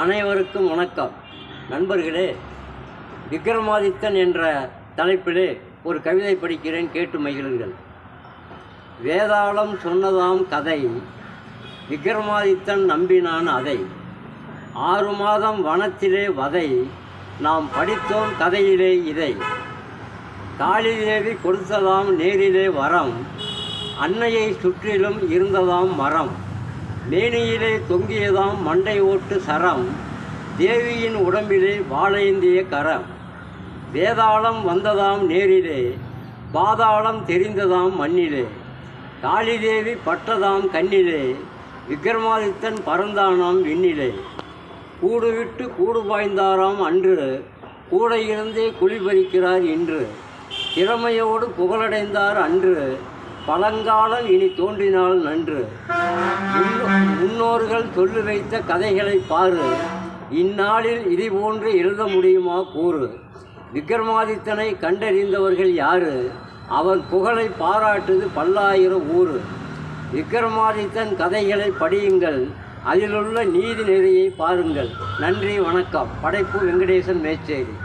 அனைவருக்கும் வணக்கம். நண்பர்களே, விக்ரமாதித்தன் என்ற தலைப்பிலே ஒரு கவிதை படிக்கிறேன், கேட்டு மகிழுங்கள். வேதாளம் சொன்னதாம் கதை, விக்ரமாதித்தன் நம்பினான் அதை. 6 மாதம் வனத்திலே வதை, நாம் படித்தோம் கதையிலே இதை. காளிதேவி கொடுத்ததாம் நேரிலே வரம், அன்னையை சுற்றிலும் இருந்ததாம் மரம். மேனியிலே தொங்கியதாம் மண்டை ஓட்டு சரம், தேவியின் உடம்பிலே வாழேந்திய கரம். வேதாளம் வந்ததாம் நேரிலே, பாதாளம் தெரிந்ததாம் மண்ணிலே. காளிதேவி பட்டதாம் கண்ணிலே, விக்ரமாதித்தன் பறந்தானாம் விண்ணிலே. கூடு விட்டு கூடு பாய்ந்தாராம் அன்று, கூட இருந்தே குளிபறிக்கிறார் இன்று. திறமையோடு புகழடைந்தார் அன்று, பழங்காலம் இனி தோன்றினால் நன்று. முன்னோர்கள் சொல்லி வைத்த கதைகளை பாரு, இந்நாளில் இது போன்று எழுத முடியுமா கூறு. விக்ரமாதித்தனை கண்டறிந்தவர்கள் யாரு, அவன் புகழை பாராட்டுது பல்லாயிரம் ஊரு. விக்ரமாதித்தன் கதைகளை படியுங்கள், அதிலுள்ள நீதி நெறியை பாருங்கள். நன்றி, வணக்கம். படைப்பு வெங்கடேசன் மேச்சேரி.